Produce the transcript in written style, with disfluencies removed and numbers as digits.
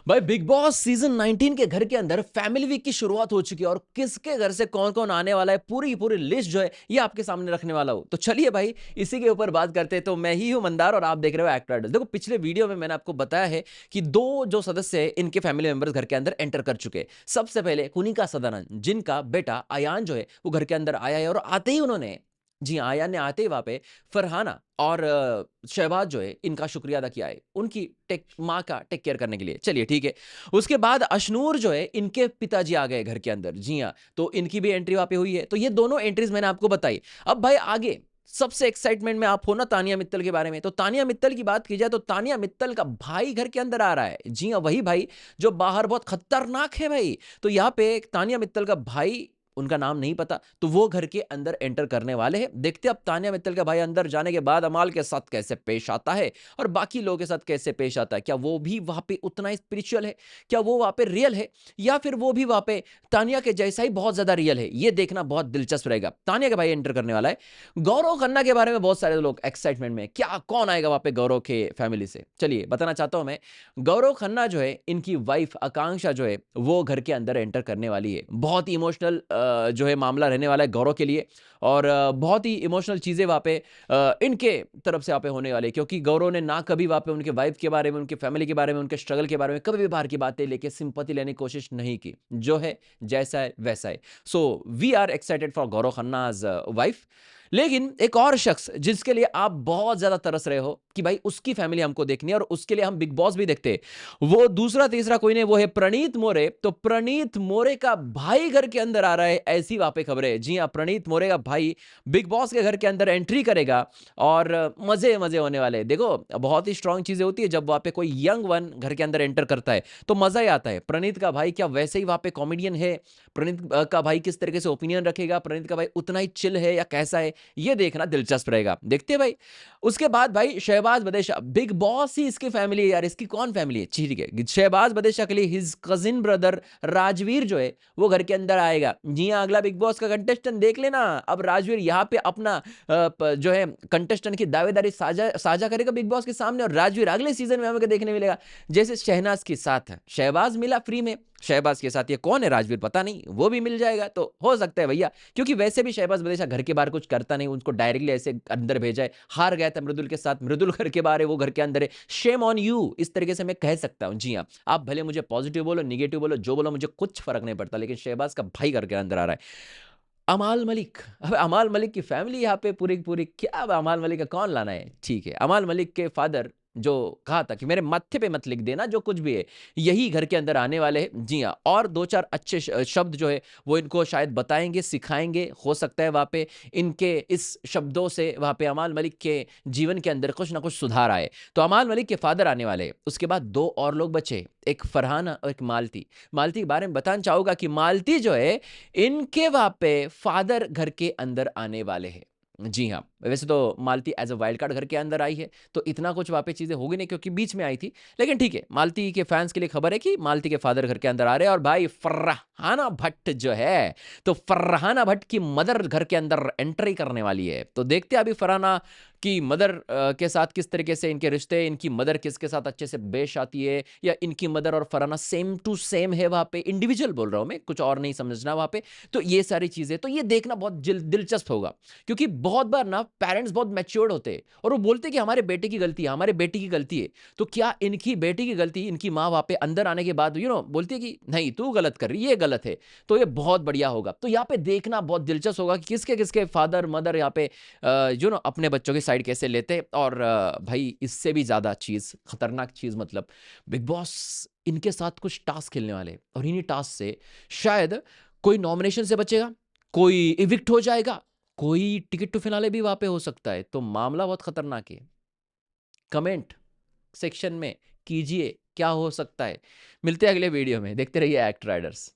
भाई big boss season 19 के घर के अंदर फैमिली वीक की शुरुआत हो चुकी है और किसके घर से कौन कौन आने वाला है पूरी पूरी लिस्ट जो है ये आपके सामने रखने वाला हूं। तो चलिए भाई इसी के ऊपर बात करते हैं। तो मैं ही हूं मंदार और आप देख रहे हो एक्टर। देखो पिछले वीडियो में मैंने आपको बताया है कि दो जो सदस्य है इनके फैमिली मेंबर्स घर के अंदर एंटर कर चुके हैं। सबसे पहले कुनिका सदानंद जिनका बेटा अयान जो है वो घर के अंदर आया है और आते ही उन्होंने, जी हाँ, आया ने आते ही वहां पे फरहाना और शहबाज जो है इनका शुक्रिया अदा किया है उनकी टेक माँ का टेक केयर करने के लिए। चलिए ठीक है। उसके बाद अशनूर जो है इनके पिताजी आ गए घर के अंदर, जी हाँ, तो इनकी भी एंट्री वहां पे हुई है। तो ये दोनों एंट्रीज मैंने आपको बताई। अब भाई आगे सबसे एक्साइटमेंट में आप हो ना तानिया मित्तल के बारे में। तो तानिया मित्तल की बात की जाए तो तानिया मित्तल का भाई घर के अंदर आ रहा है। जी हाँ, वही भाई जो बाहर बहुत खतरनाक है भाई। तो यहाँ पे तानिया मित्तल का भाई, उनका नाम नहीं पता, तो वो घर के अंदर एंटर करने वाले हैं। देखते अब तानिया मित्तल का भाई अंदर जाने के बाद अमाल के साथ कैसे पेश आता है और बाकी लोगों के साथ कैसे पेश आता है। क्या वो भी वहां पे उतना ही स्पिरिचुअल है, क्या वो वहां पे रियल है, या फिर वो भी वहां पे तानिया के जैसा ही बहुत ज्यादा रियल है। ये देखना बहुत दिलचस्प रहेगा। तानिया का भाई एंटर करने वाला है। गौरव खन्ना के बारे में बहुत सारे लोग एक्साइटमेंट में, क्या कौन आएगा वहां पे गौरव के फैमिली से। चलिए बताना चाहता हूं मैं, गौरव खन्ना जो है इनकी वाइफ आकांक्षा जो है वो घर के अंदर एंटर करने वाली है। बहुत ही इमोशनल जो है मामला रहने वाला है गौरव के लिए और बहुत ही इमोशनल चीजें वहां पे इनके तरफ से वहां पे होने वाली है, क्योंकि गौरव ने ना कभी वहां पे उनके वाइफ के बारे में, उनके फैमिली के बारे में, उनके स्ट्रगल के बारे में कभी भी बाहर की बातें लेके सिंपैथी लेने की कोशिश नहीं की। जो है जैसा है वैसा है। So we are excited for Gaurav Khanna's wife. लेकिन एक और शख्स जिसके लिए आप बहुत ज्यादा तरस रहे हो कि भाई उसकी फैमिली हमको देखनी है और उसके लिए हम बिग बॉस भी देखते हैं, वो दूसरा तीसरा कोई नहीं, वो है प्रणीत मोरे। तो प्रणीत मोरे का भाई घर के अंदर आ रहा है, ऐसी वहां पे खबरें है। जी हाँ, प्रणीत मोरे का भाई बिग बॉस के घर के अंदर एंट्री करेगा और मजे मजे होने वाले हैं। देखो बहुत ही स्ट्रांग चीजें होती है जब वहां पे कोई यंग वन घर के अंदर एंटर करता है तो मजा ही आता है। प्रणीत का भाई क्या वैसे ही वहां पे कॉमेडियन है? प्रणीत का भाई किस तरीके से ओपिनियन रखेगा? प्रणीत का भाई उतना ही चिल है या कैसा है? ये देखना दिलचस्प रहेगा, देखते हैं भाई। उसके बाद भाई शहबाज बदेशा, बिग बॉस ही इसकी फैमिली है यार। इसकी कौन फैमिली है? ठीक है, शहबाज बदेशा के लिए हिज कजिन ब्रदर राजवीर जो है वो घर के अंदर आएगा। जी हाँ, अगला बिग बॉस का कंटेस्टेंट देख लेना। अब राजवीर यहाँ पे अपना जो है कंटेस्टेंट की दावेदारी साझा साझा करेगा बिग बॉस के सामने और राजवीर अगले सीजन में हमें देखने मिलेगा। जैसे शहनाज के साथ शहबाज मिला फ्री में, शहबाज के साथ ये कौन है राजवीर पता नहीं, वो भी मिल जाएगा। तो हो सकता है भैया, क्योंकि वैसे भी शहबाज बदेशा घर के बाहर कुछ करता नहीं, उनको डायरेक्टली ऐसे अंदर भेजा है। हार गया था मृदुल के साथ, मृदुल घर के बाहर है, वो घर के अंदर है। शेम ऑन यू, इस तरीके से मैं कह सकता हूं। जी हाँ, आप भले मुझे पॉजिटिव बोलो निगेटिव बोलो जो बोलो मुझे कुछ फर्क नहीं पड़ता, लेकिन शहबाज का भाई घर के अंदर आ रहा है। अमाल मलिक, अब अमाल मलिक की फैमिली यहाँ पे पूरी पूरी, क्या अब अमाल मलिक का कौन लाना है? ठीक है, अमाल मलिक के फादर जो कहा था कि मेरे माथे पे मत लिख देना जो कुछ भी है, यही घर के अंदर आने वाले हैं। जी हाँ, और दो चार अच्छे शब्द जो है वो इनको शायद बताएंगे, सिखाएंगे। हो सकता है वहां पे इनके इस शब्दों से वहां पे अमाल मलिक के जीवन के अंदर कुछ ना कुछ सुधार आए। तो अमाल मलिक के फादर आने वाले। उसके बाद दो और लोग बचे, एक फरहान और एक मालती। मालती के बारे में बताना चाहूंगा कि मालती जो है इनके वहां पे फादर घर के अंदर आने वाले हैं। जी हाँ, वैसे तो मालती एज अ वाइल्ड कार्ड घर के अंदर आई है तो इतना कुछ वहां पे चीजें होगी नहीं क्योंकि बीच में आई थी। लेकिन ठीक है, मालती के फैंस के लिए खबर है कि मालती के फादर घर के अंदर आ रहे हैं। और भाई फरहाना भट्ट जो है, तो फरहाना भट्ट की मदर घर के अंदर एंट्री करने वाली है। तो देखते हैं अभी फरहाना की मदर के साथ किस तरीके से इनके रिश्ते, इनकी मदर किसके साथ अच्छे से बेश आती है, या इनकी मदर और फरहाना सेम टू सेम है वहां पे। इंडिविजुअल बोल रहा हूं मैं, कुछ और नहीं समझना वहां पे। तो ये सारी चीजें तो ये देखना बहुत दिलचस्प होगा, क्योंकि बहुत बार ना पेरेंट्स बहुत मैच्योर्ड होते हैं और वो बोलते हैं कि हमारे बेटे की गलती है, हमारे बेटी की गलती है। तो क्या इनकी बेटी की गलती, इनकी माँ वहां पे अंदर आने के बाद बोलती है कि नहीं तू गलत कर रही है, ये गलत है। तो ये बहुत बढ़िया होगा। तो यहाँ पे देखना बहुत दिलचस्प होगा कि किसके किसके फादर मदर यहाँ पे अपने बच्चों की साइड कैसे लेते। और भाई इससे भी ज्यादा चीज, खतरनाक चीज, मतलब बिग बॉस इनके साथ कुछ टास्क खेलने वाले हैं और इन्हीं टास्क से शायद कोई नॉमिनेशन से बचेगा, कोई इविक्ट हो जाएगा, कोई टिकट टू फिनाले भी वहां पे हो सकता है। तो मामला बहुत खतरनाक है। कमेंट सेक्शन में कीजिए क्या हो सकता है। मिलते हैं अगले वीडियो में, देखते रहिए एक्ट राइडर्स।